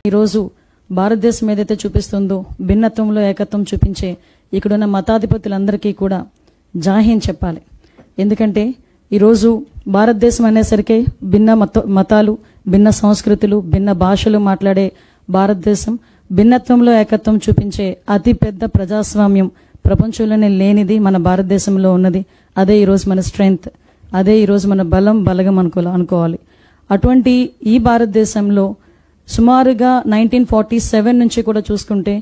ఈరోజు భారతదేశం ఏదైతే చూపిస్తుందో భిన్నత్వంలో ఏకత్వం చూపించే ఇక్కడున్న మతాధిపతులందరికీ కూడా జాహీన్ చెప్పాలి. ఎందుకంటే ఈరోజు భారతదేశం అనేసరికి భిన్న మతాలు, భిన్న సంస్కృతులు, భిన్న భాషలు మాట్లాడే భారతదేశం భిన్నత్వంలో ఏకత్వం చూపించే అతిపెద్ద ప్రజాస్వామ్యం ప్రపంచంలోనే లేనిది మన భారతదేశంలో ఉన్నది. అదే ఈరోజు మన స్ట్రెంగ్త్, అదే ఈరోజు మన బలగం అనుకోవాలి. అటువంటి ఈ భారతదేశంలో సుమారుగా 1947 నుంచి కూడా చూసుకుంటే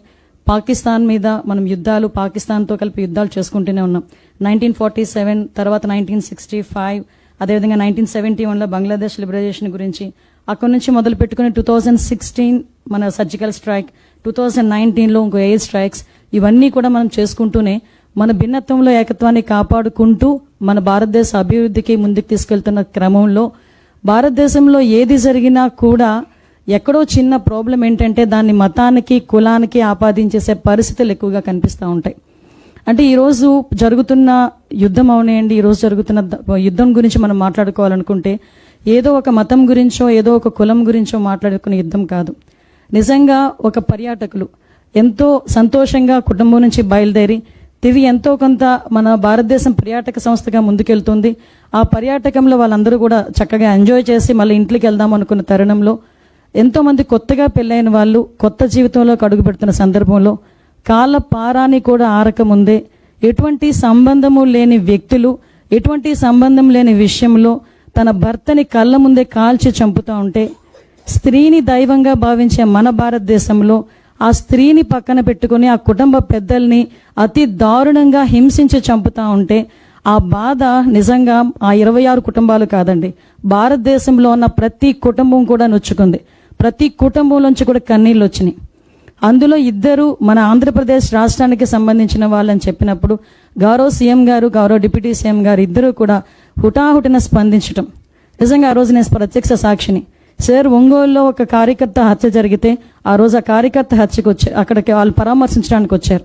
పాకిస్తాన్ మీద మనం యుద్ధాలు, పాకిస్తాన్తో కలిపి యుద్ధాలు చేసుకుంటూనే ఉన్నాం. 1947 తర్వాత 1965, అదేవిధంగా 1971లో బంగ్లాదేశ్ లిబరేషన్ గురించి, అక్కడి నుంచి మొదలు పెట్టుకుని 2016 మన సర్జికల్ స్ట్రైక్, 2019లో ఇంకో ఎయిర్ స్ట్రైక్స్, ఇవన్నీ కూడా మనం చేసుకుంటూనే మన భిన్నత్వంలో ఏకత్వాన్ని కాపాడుకుంటూ మన భారతదేశ అభివృద్ధికి ముందుకు తీసుకెళ్తున్న క్రమంలో భారతదేశంలో ఏది జరిగినా కూడా ఎక్కడో చిన్న ప్రాబ్లం ఏంటంటే దాన్ని మతానికి, కులానికి ఆపాదించేసే పరిస్థితులు ఎక్కువగా కనిపిస్తూ ఉంటాయి. అంటే ఈరోజు జరుగుతున్న యుద్ధం అవనేయండి, ఈరోజు జరుగుతున్న యుద్ధం గురించి మనం మాట్లాడుకోవాలనుకుంటే ఏదో ఒక మతం గురించో ఏదో ఒక కులం గురించో మాట్లాడుకునే యుద్ధం కాదు. నిజంగా ఒక పర్యాటకులు ఎంతో సంతోషంగా కుటుంబం నుంచి బయలుదేరి తిరిగి ఎంతో కొంత మన భారతదేశం పర్యాటక సంస్థగా ముందుకెళ్తుంది. ఆ పర్యాటకంలో వాళ్ళందరూ కూడా చక్కగా ఎంజాయ్ చేసి మళ్ళీ ఇంట్లోకి వెళ్దాం అనుకున్న తరుణంలో ఎంతో మంది కొత్తగా పెళ్ళైన వాళ్ళు కొత్త జీవితంలో అడుగు పెడుతున్న సందర్భంలో కాళ్ళ పారాని కూడా ఆరకముందే ఎటువంటి సంబంధము లేని వ్యక్తులు, ఎటువంటి సంబంధం లేని విషయంలో తన భర్తని కళ్ళ ముందే కాల్చి చంపుతా ఉంటే, స్త్రీని దైవంగా భావించే మన భారతదేశంలో ఆ స్త్రీని పక్కన పెట్టుకుని ఆ కుటుంబ పెద్దల్ని అతి దారుణంగా హింసించి చంపుతా ఉంటే ఆ బాధ నిజంగా ఆ 26 కుటుంబాలు కాదండి, భారతదేశంలో ఉన్న ప్రతి కుటుంబం కూడా నొచ్చుకుంది. ప్రతి కుటుంబంలోంచి కూడా కన్నీళ్ళు వచ్చినాయి. అందులో ఇద్దరు మన ఆంధ్రప్రదేశ్ రాష్ట్రానికి సంబంధించిన వాళ్ళని చెప్పినప్పుడు గౌరవ సీఎం గారు, గౌరవ డిప్యూటీ సీఎం గారు ఇద్దరు కూడా హుటాహుటిన స్పందించడం, నిజంగా ఆ రోజు నేను ప్రత్యక్ష సాక్షిని. సార్, ఒంగోలులో ఒక కార్యకర్త హత్య జరిగితే ఆ రోజు ఆ కార్యకర్త హత్యకు వచ్చారు, అక్కడికి వాళ్ళు పరామర్శించడానికి వచ్చారు.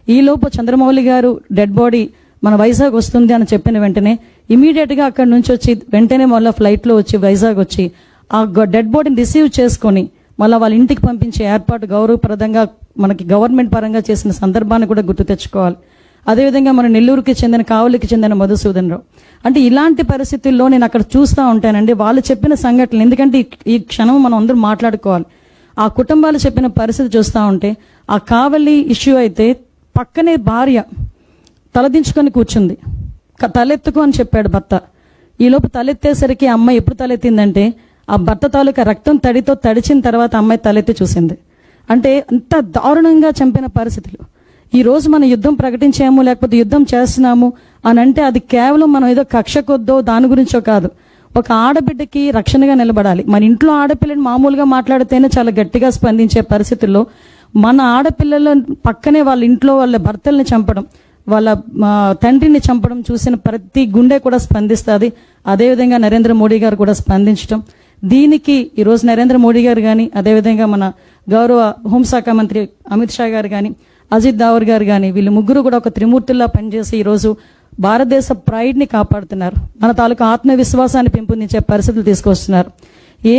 ఈలోపు చంద్రమౌళి గారు డెడ్ బాడీ మన వైజాగ్ వస్తుంది అని చెప్పిన వెంటనే ఇమీడియట్ గా అక్కడి నుంచి వచ్చి వెంటనే మళ్ళీ ఫ్లైట్ లో వచ్చి వైజాగ్ వచ్చి ఆ డెడ్ బాడీని రిసీవ్ చేసుకుని మళ్ళీ వాళ్ళ ఇంటికి పంపించే ఏర్పాటు గౌరవప్రదంగా మనకి గవర్నమెంట్ పరంగా చేసిన సందర్భాన్ని కూడా గుర్తు తెచ్చుకోవాలి. అదేవిధంగా మన నెల్లూరుకి చెందిన, కావలికి చెందిన మధుసూదన్ రావు. అంటే ఇలాంటి పరిస్థితుల్లో నేను అక్కడ చూస్తూ ఉంటానండి వాళ్ళు చెప్పిన సంఘటనలు. ఎందుకంటే ఈ క్షణం మనం అందరూ మాట్లాడుకోవాలి. ఆ కుటుంబాలు చెప్పిన పరిస్థితి చూస్తూ ఉంటే ఆ కావలి ఇష్యూ అయితే పక్కనే భార్య తలదించుకొని కూర్చుంది, తలెత్తుకు అని చెప్పాడు భర్త. ఈలోపు తలెత్తేసరికి అమ్మాయి ఎప్పుడు తలెత్తిందంటే ఆ భర్త తాలూకా రక్తం తడితో తడిచిన తర్వాత అమ్మాయి తలెత్తి చూసింది. అంటే అంత దారుణంగా చంపిన పరిస్థితులు. ఈ రోజు మనం యుద్ధం ప్రకటించాము, లేకపోతే యుద్ధం చేస్తున్నాము అని అంటే అది కేవలం మనం ఏదో కక్ష కొద్దో దాని గురించో కాదు. ఒక ఆడబిడ్డకి రక్షణగా నిలబడాలి. మన ఇంట్లో ఆడపిల్లని మామూలుగా మాట్లాడితేనే చాలా గట్టిగా స్పందించే పరిస్థితుల్లో మన ఆడపిల్లల పక్కనే వాళ్ళ ఇంట్లో వాళ్ళ భర్తల్ని చంపడం, వాళ్ళ తండ్రిని చంపడం చూసిన ప్రతి గుండె కూడా స్పందిస్తుంది. అదేవిధంగా నరేంద్ర మోడీ గారు కూడా స్పందించడం. దీనికి ఈరోజు నరేంద్ర మోడీ గారు కానీ, అదేవిధంగా మన గౌరవ హోంశాఖ మంత్రి అమిత్ షా గారు కానీ, అజిత్ దావర్ గారు కానీ, వీళ్ళు ముగ్గురు కూడా ఒక త్రిమూర్తుల్లా పనిచేసి ఈరోజు భారతదేశ ప్రైడ్ ని కాపాడుతున్నారు. మన తాలూకా ఆత్మవిశ్వాసాన్ని పెంపొందించే పరిస్థితులు తీసుకొస్తున్నారు. ఏ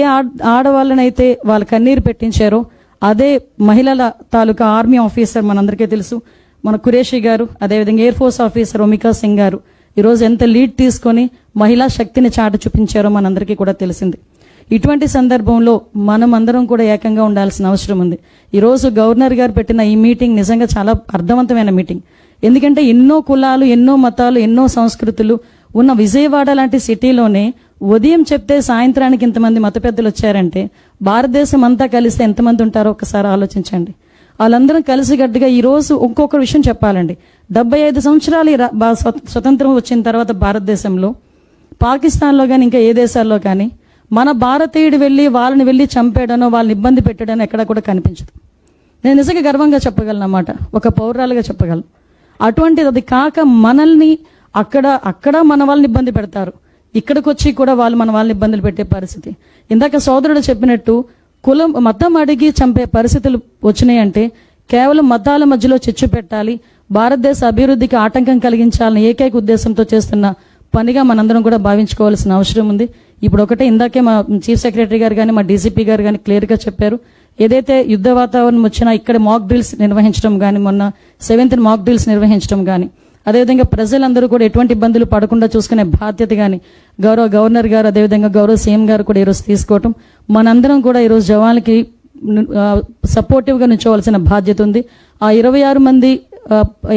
ఆడవాళ్ళనైతే వాళ్ళ కన్నీరు పెట్టించారో అదే మహిళల తాలూకా ఆర్మీ ఆఫీసర్ మనందరికీ తెలుసు, మన ఖురేషి గారు, అదేవిధంగా ఎయిర్ ఫోర్స్ ఆఫీసర్ ఒమికా సింగ్ గారు ఈరోజు ఎంత లీడ్ తీసుకొని మహిళా శక్తిని చాటు చూపించారో మనందరికీ కూడా తెలిసింది. ఇటువంటి సందర్భంలో మనం అందరం కూడా ఏకంగా ఉండాల్సిన అవసరం ఉంది. ఈరోజు గవర్నర్ గారు పెట్టిన ఈ మీటింగ్ నిజంగా చాలా అర్థవంతమైన మీటింగ్. ఎందుకంటే ఎన్నో కులాలు, ఎన్నో మతాలు, ఎన్నో సంస్కృతులు ఉన్న విజయవాడ లాంటి సిటీలోనే ఉదయం చెప్తే సాయంత్రానికి ఇంతమంది మత పెద్దలు వచ్చారంటే భారతదేశం అంతా కలిస్తే ఎంతమంది ఉంటారో ఒకసారి ఆలోచించండి. వాళ్ళందరం కలిసిగట్టుగా ఈరోజు ఇంకొక విషయం చెప్పాలండి. 75 సంవత్సరాలు స్వతంత్రం వచ్చిన తర్వాత భారతదేశంలో, పాకిస్తాన్లో కానీ ఇంకా ఏ దేశాల్లో కానీ మన భారతీయుడు వాళ్ళని వెళ్ళి చంపేయడనో వాళ్ళని ఇబ్బంది పెట్టడనో ఎక్కడ కూడా కనిపించదు. నేను నిజంగా గర్వంగా చెప్పగలను అన్నమాట, ఒక పౌరాలుగా చెప్పగలను. అటువంటిది అది కాక మనల్ని అక్కడ మన వాళ్ళని ఇబ్బంది పెడతారు, ఇక్కడికి వచ్చి కూడా వాళ్ళు మన వాళ్ళని ఇబ్బందులు పెట్టే పరిస్థితి. ఇందాక సోదరుడు చెప్పినట్టు కులం, మతం అడిగి చంపే పరిస్థితులు వచ్చినాయంటే కేవలం మతాల మధ్యలో చిచ్చు పెట్టాలి, భారతదేశ అభివృద్ధికి ఆటంకం కలిగించాలని ఏకైక ఉద్దేశంతో చేస్తున్న పనిగా మనందరం కూడా భావించుకోవాల్సిన అవసరం ఉంది. ఇప్పుడు ఒకటే ఇందాకే మా చీఫ్ సెక్రటరీ గారు కానీ, మా డీజీపీ గారు కానీ క్లియర్ గా చెప్పారు, ఏదైతే యుద్ధ వాతావరణం వచ్చినా ఇక్కడ మాక్ డ్రిల్స్ నిర్వహించడం కానీ, మొన్న 7th మాక్ డ్రిల్స్ నిర్వహించడం కానీ, అదేవిధంగా ప్రజలందరూ కూడా ఎటువంటి ఇబ్బందులు పడకుండా చూసుకునే బాధ్యత కానీ గౌరవ గవర్నర్ గారు, అదేవిధంగా గౌరవ సీఎం గారు కూడా ఈరోజు తీసుకోవటం, మనందరం కూడా ఈరోజు జవాన్లకి సపోర్టివ్గా నిల్చోవలసిన బాధ్యత ఉంది. ఆ 26 మంది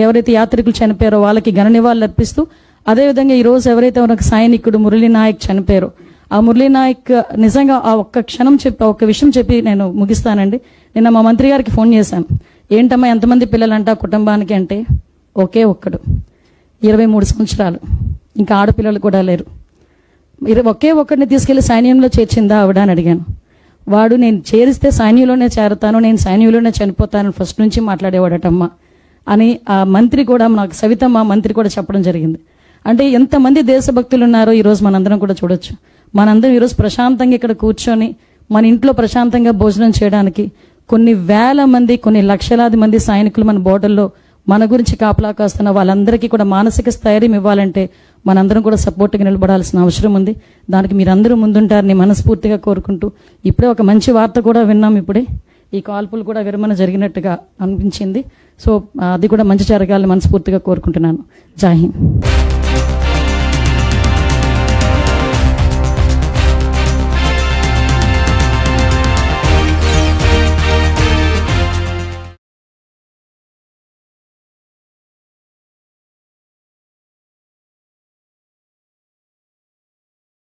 ఎవరైతే యాత్రికులు చనిపోయారో వాళ్ళకి ఘన నివాళులు అర్పిస్తూ, అదేవిధంగా ఈరోజు ఎవరైతే మనకు సైనికుడు మురళీ నాయక్ చనిపోయారో ఆ మురళీ నాయక్ నిజంగా ఆ ఒక్క విషయం చెప్పి నేను ముగిస్తానండి. నిన్న మా మంత్రి గారికి ఫోన్ చేశాను. ఏంటమ్మా ఎంతమంది పిల్లలంట కుటుంబానికి అంటే, ఒకే ఒక్కడు 23 సంవత్సరాలు, ఇంకా ఆడపిల్లలు కూడా లేరు. ఒకే ఒక్కడిని తీసుకెళ్లి సైన్యంలో చేర్చిందా ఆవిడ అని అడిగాను. వాడు నేను చేరిస్తే సైన్యంలోనే చేరతాను, నేను సైన్యంలోనే చనిపోతాను ఫస్ట్ నుంచి మాట్లాడేవాడటమ్మా అని ఆ మంత్రి కూడా, నాకు సవితమ్మ మంత్రి కూడా చెప్పడం జరిగింది. అంటే ఎంతమంది దేశభక్తులు ఉన్నారో ఈరోజు మనందరం కూడా చూడొచ్చు. మనందరం ఈరోజు ప్రశాంతంగా ఇక్కడ కూర్చొని మన ఇంట్లో ప్రశాంతంగా భోజనం చేయడానికి కొన్ని వేల మంది, కొన్ని లక్షలాది మంది సైనికులు మన బోర్డర్లో మన గురించి కాపలా కాస్తున్న వాళ్ళందరికీ కూడా మానసిక స్థైర్యం ఇవ్వాలంటే మనందరం కూడా సపోర్ట్గా నిలబడాల్సిన అవసరం ఉంది. దానికి మీరందరూ ముందుంటారని మనస్ఫూర్తిగా కోరుకుంటూ, ఇప్పుడే ఒక మంచి వార్త కూడా విన్నాం. ఇప్పుడే ఈ కాల్పులు కూడా విరమణ జరిగినట్టుగా అనిపించింది. సో అది కూడా మంచి జరగాలని మనస్ఫూర్తిగా కోరుకుంటున్నాను. జై హింద్.